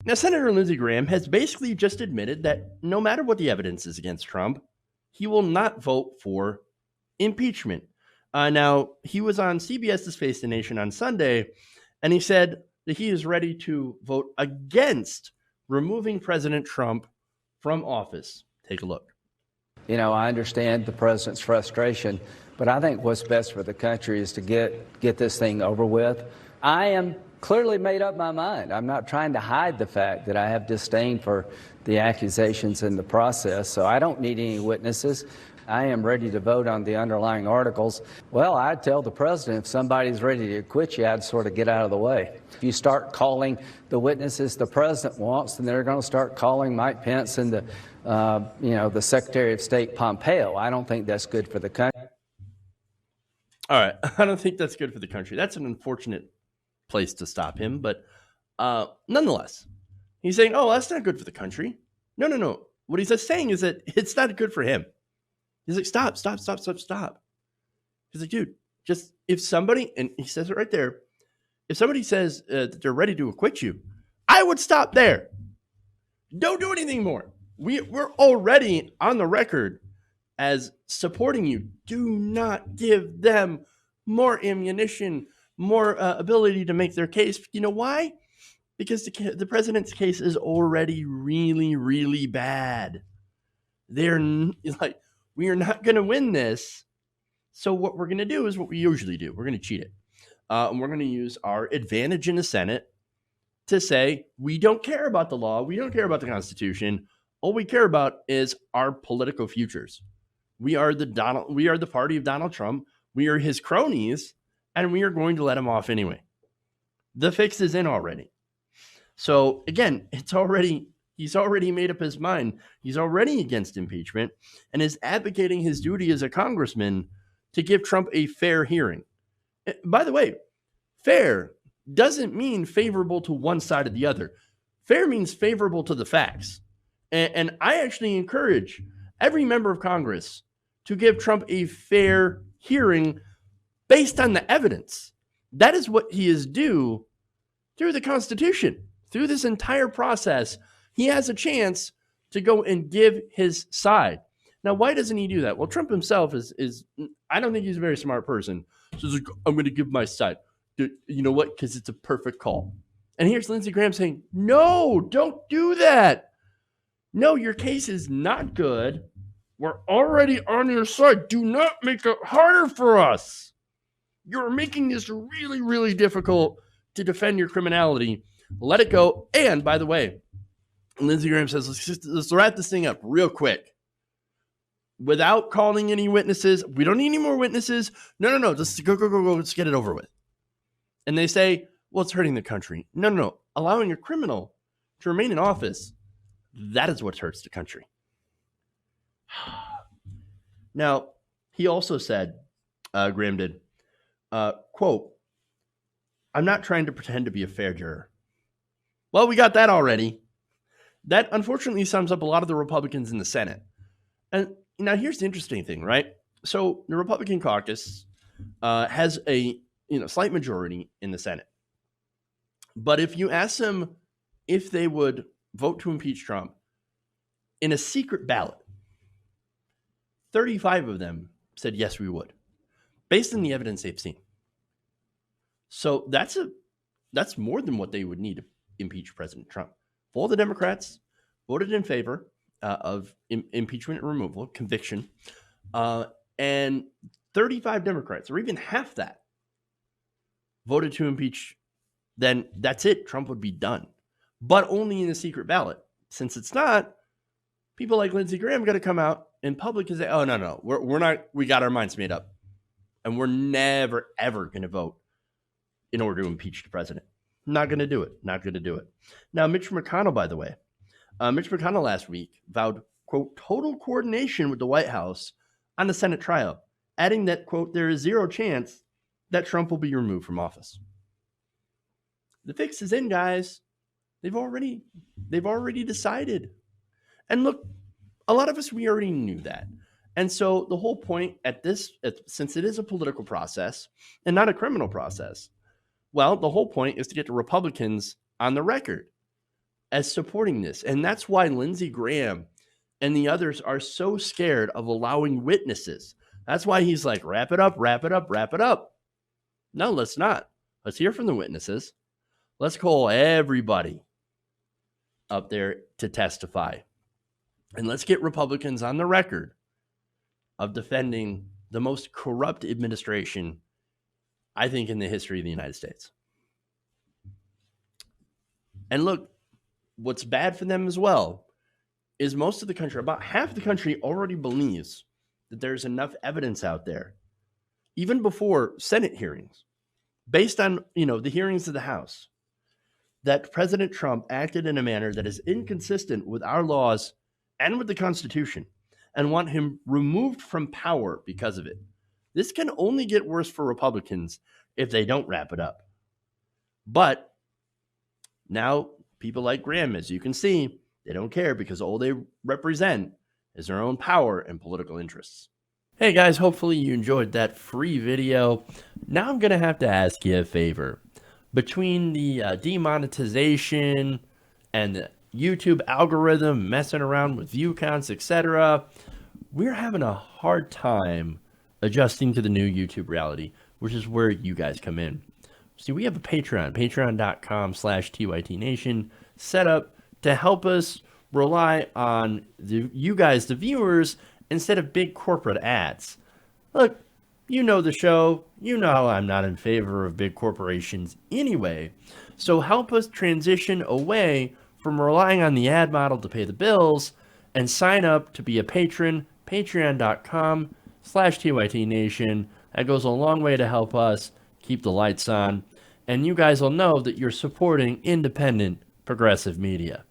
Now, Senator Lindsey Graham has basically just admitted that no matter what the evidence is against Trump, he will not vote for impeachment. Now, he was on CBS's Face the Nation on Sunday, and he said that he is ready to vote against removing President Trump from office. Take a look. You know, I understand the president's frustration, but I think what's best for the country is to get this thing over with. I am clearly made up my mind. I'm not trying to hide the fact that I have disdain for the accusations in the process, so I don't need any witnesses. I am ready to vote on the underlying articles. Well, I'd tell the president if somebody's ready to acquit you, I'd sort of get out of the way. If you start calling the witnesses the president wants, then they're going to start calling Mike Pence and the Secretary of State Pompeo. I don't think that's good for the country. All right. I don't think that's good for the country. That's an unfortunate place to stop him. But nonetheless, he's saying, oh, that's not good for the country. No. What he's saying is that it's not good for him. He's like, stop. He's like, dude, just if somebody, and he says it right there, if somebody says that they're ready to acquit you, I would stop there. Don't do anything more. We're already on the record as supporting you. Do not give them more ammunition, more ability to make their case. You know why? Because the president's case is already really, really bad. They're like, we are not going to win this. So what we're going to do is what we usually do. We're going to cheat it. And we're going to use our advantage in the Senate to say, we don't care about the law. We don't care about the Constitution. All we care about is our political futures. We are the party of Donald Trump. We are his cronies, and we are going to let him off anyway. The fix is in already. So again, he's already made up his mind. He's already against impeachment and is advocating his duty as a congressman to give Trump a fair hearing. By the way, fair doesn't mean favorable to one side or the other. Fair means favorable to the facts. And I actually encourage every member of Congress to give Trump a fair hearing based on the evidence. That is what he is due through the Constitution. Through this entire process, he has a chance to go and give his side. Now, why doesn't he do that? Well, Trump himself is I don't think he's a very smart person. So he's like, I'm going to give my side. You know what? Because it's a perfect call. And here's Lindsey Graham saying, no, don't do that. No, your case is not good. We're already on your side. Do not make it harder for us. You're making this really, really difficult to defend your criminality. Let it go. And by the way, Lindsey Graham says, let's wrap this thing up real quick. Without calling any witnesses. We don't need any more witnesses. No. Just go. Let's get it over with. And they say, well, it's hurting the country. No. Allowing a criminal to remain in office, that is what hurts the country. Now, he also said, Graham did, quote, I'm not trying to pretend to be a fair juror. Well, we got that already. That unfortunately sums up a lot of the Republicans in the Senate. And now here's the interesting thing, right? So the Republican caucus has a slight majority in the Senate. But if you ask them if they would vote to impeach Trump in a secret ballot, 35 of them said, yes, we would, based on the evidence they've seen. So that's more than what they would need to impeach President Trump. If all the Democrats voted in favor of impeachment and removal, conviction, and 35 Democrats, or even half that, voted to impeach, then that's it. Trump would be done. But only in a secret ballot. Since it's not, people like Lindsey Graham got to come out in public and say, oh, no, we're not, we got our minds made up. And we're never, ever going to vote in order to impeach the president. Not going to do it. Now, Mitch McConnell, by the way, Mitch McConnell last week vowed, quote, total coordination with the White House on the Senate trial, adding that, quote, there is zero chance that Trump will be removed from office. The fix is in, guys. They've already decided. And look, a lot of us, we already knew that. And so the whole point since it is a political process and not a criminal process, well, the whole point is to get the Republicans on the record. as supporting this. And that's why Lindsey Graham and the others are so scared of allowing witnesses. That's why he's like, wrap it up, wrap it up, wrap it up. No, let's not. Let's hear from the witnesses. Let's call everybody up there to testify. And let's get Republicans on the record of defending the most corrupt administration, I think, in the history of the United States. And look, what's bad for them as well is most of the country, about half the country, already believes that there's enough evidence out there, even before Senate hearings, based on, the hearings of the House, that President Trump acted in a manner that is inconsistent with our laws and with the Constitution, and want him removed from power because of it. This can only get worse for Republicans if they don't wrap it up. But now people like Graham, as you can see, they don't care because all they represent is their own power and political interests. Hey guys, hopefully you enjoyed that free video. Now I'm going to have to ask you a favor. Between the demonetization and the YouTube algorithm messing around with view counts, etc., we're having a hard time adjusting to the new YouTube reality, which is where you guys come in. See, we have a Patreon, patreon.com/TYTNation, set up to help us rely on you guys, the viewers, instead of big corporate ads. Look, you know the show. You know how I'm not in favor of big corporations anyway. So help us transition away from relying on the ad model to pay the bills and sign up to be a patron, patreon.com/TYTNation. That goes a long way to help us keep the lights on. And you guys will know that you're supporting independent, progressive media.